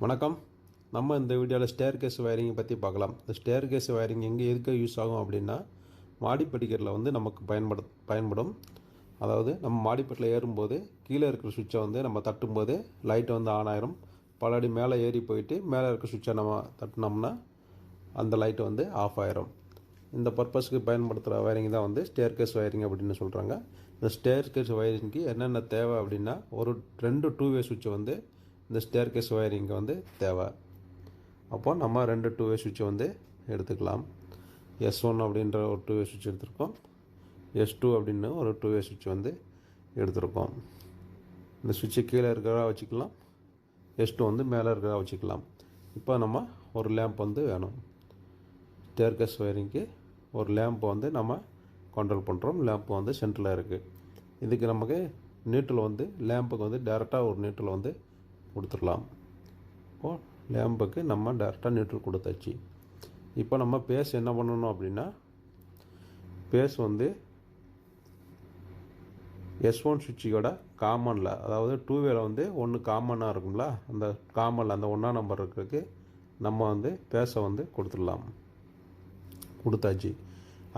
வணக்கம். நம்ம இந்த வீடியோவில் ஸ்டேர் கேஸ் வயரிங்கை பற்றி பார்க்கலாம். இந்த ஸ்டேர் கேஸ் வயரிங் எங்கே எதுக்கு யூஸ் ஆகும் அப்படின்னா, மாடிப்படிக்கட்டில் வந்து நமக்கு பயன்படும். அதாவது நம்ம மாடிப்பட்டில் ஏறும்போது கீழே இருக்கிற சுவிட்சை வந்து நம்ம தட்டும்போது லைட் வந்து ஆன் ஆயிரும். பல அடி மேலே ஏறி போயிட்டு மேலே இருக்கிற சுவிட்சை நம்ம தட்டினோம்னா அந்த லைட் வந்து ஆஃப் ஆயிரும். இந்த பர்பஸ்க்கு பயன்படுத்துகிற வயரிங் தான் வந்து ஸ்டேர் கேஸ் வயரிங் அப்படின்னு சொல்கிறாங்க. இந்த ஸ்டேர் கேஸ் வயரிங்க்கு என்னென்ன தேவை அப்படின்னா, ஒரு 2 2-வே சுவிட்சை வந்து இந்த ஸ்டேர் கேஸ் வயரிங்க்கு வந்து தேவை. அப்போ நம்ம 2 2-வே சுவிட்சை வந்து எடுத்துக்கலாம். S1 அப்படின்ற ஒரு 2-வே சுவிட்ச் எடுத்திருக்கோம். S2 அப்படின்னு ஒரு 2-வே சுவிட்ச் வந்து எடுத்திருக்கோம். இந்த சுவிட்சை கீழே இருக்கிறதா வச்சுக்கலாம், S2 வந்து மேலே இருக்கிறதா வச்சுக்கலாம். இப்போ நம்ம ஒரு லேம்ப் வந்து வேணும். ஸ்டேர் கேஸ் வயரிங்க்கு ஒரு லேம்ப் வந்து நம்ம கண்ட்ரோல் பண்ணுறோம். லேம்ப் வந்து சென்டரில் இருக்குது. இதுக்கு நமக்கு நியூட்ரல் வந்து லேம்புக்கு வந்து டேரெக்டாக ஒரு நியூட்ரல் வந்து கொடுத்துடலாம். இப்போது லேம்புக்கு நம்ம டேரெக்டாக நியூட்ரல் கொடுத்தாச்சு. இப்போ நம்ம பேஸ் என்ன பண்ணணும் அப்படின்னா, பேஸ் வந்து S1 சுவிட்சோட காமனில், அதாவது 2-வேல வந்து ஒன்று காமனாக இருக்குங்களா, அந்த காமனில் அந்த 1ஆம் நம்பர் இருக்கிறதுக்கு நம்ம வந்து பேஸை வந்து கொடுத்தாச்சு.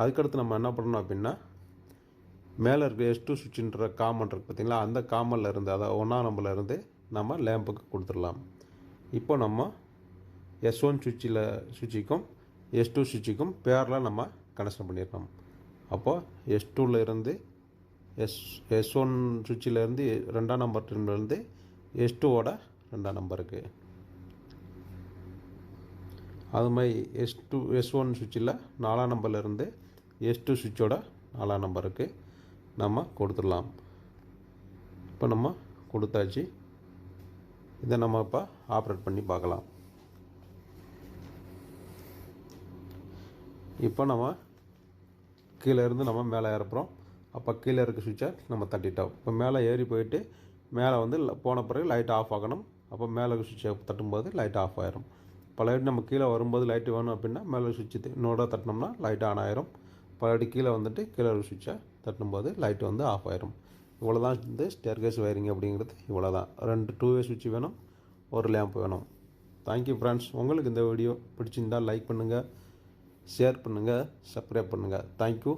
அதுக்கடுத்து நம்ம என்ன பண்ணணும் அப்படின்னா, மேலே இருக்க S2 சுவிட்சுன்ற காமன் இருக்குது பார்த்திங்களா, அந்த காமனில் இருந்து, அதாவது 1ஆம் நம்பரில் இருந்து நம்ம லேம்புக்கு கொடுத்துடலாம். இப்போ நம்ம S1 சுவிட்சுக்கும் S2 சுவிட்சுக்கும் பேரில் நம்ம கனெக்ஷன் பண்ணிடலாம். அப்போது S2ல இருந்து S1 சுவிட்சிலேருந்து 2ஆம் நம்பர் டெர்மினலேருந்து S2ஓட 2ஆம் நம்பருக்கு, அது மாதிரி S1 சுவிட்சில் 4ஆம் நம்பர்லேருந்து S2 சுவிட்சோட 4ஆம் நம்பருக்கு நம்ம கொடுத்துடலாம். இப்போ நம்ம கொடுத்தாச்சு. இதை நம்ம இப்போ ஆப்ரேட் பண்ணி பார்க்கலாம். இப்போ நம்ம கீழே இருந்து நம்ம மேலே ஏறப்போகிறோம். அப்போ கீழே இருக்க சுவிட்சை நம்ம தட்டிட்டோம். இப்போ மேலே ஏறி போயிட்டு மேலே வந்து போன பிறகு லைட் ஆஃப் ஆகணும். அப்போ மேலே சுவிட்சை தட்டும்போது லைட் ஆஃப் ஆயிரும். இப்போ லைட் நம்ம கீழே வரும்போது லைட்டு வேணும் அப்படின்னா மேலே சுவிட்சு இன்னோட தட்டினோம்னா லைட் ஆன் ஆயிரும். பழைய கீழே வந்துட்டு கீழே ஒரு சுவிட்சை தட்டும்போது லைட்டு வந்து ஆஃப் ஆயிரும். இவ்வளோ தான் இந்த ஸ்டேர் கேஸ் வயரிங் அப்படிங்கிறது. இவ்வளோ தான். 2 2-வே சுவிட்ச் வேணும், ஒரு லேம்ப் வேணும். Thank you friends. உங்களுக்கு இந்த வீடியோ பிடிச்சிருந்தால் லைக் பண்ணுங்கள், ஷேர் பண்ணுங்கள், சப்ஸ்கிரைப் பண்ணுங்கள். தேங்க்யூ.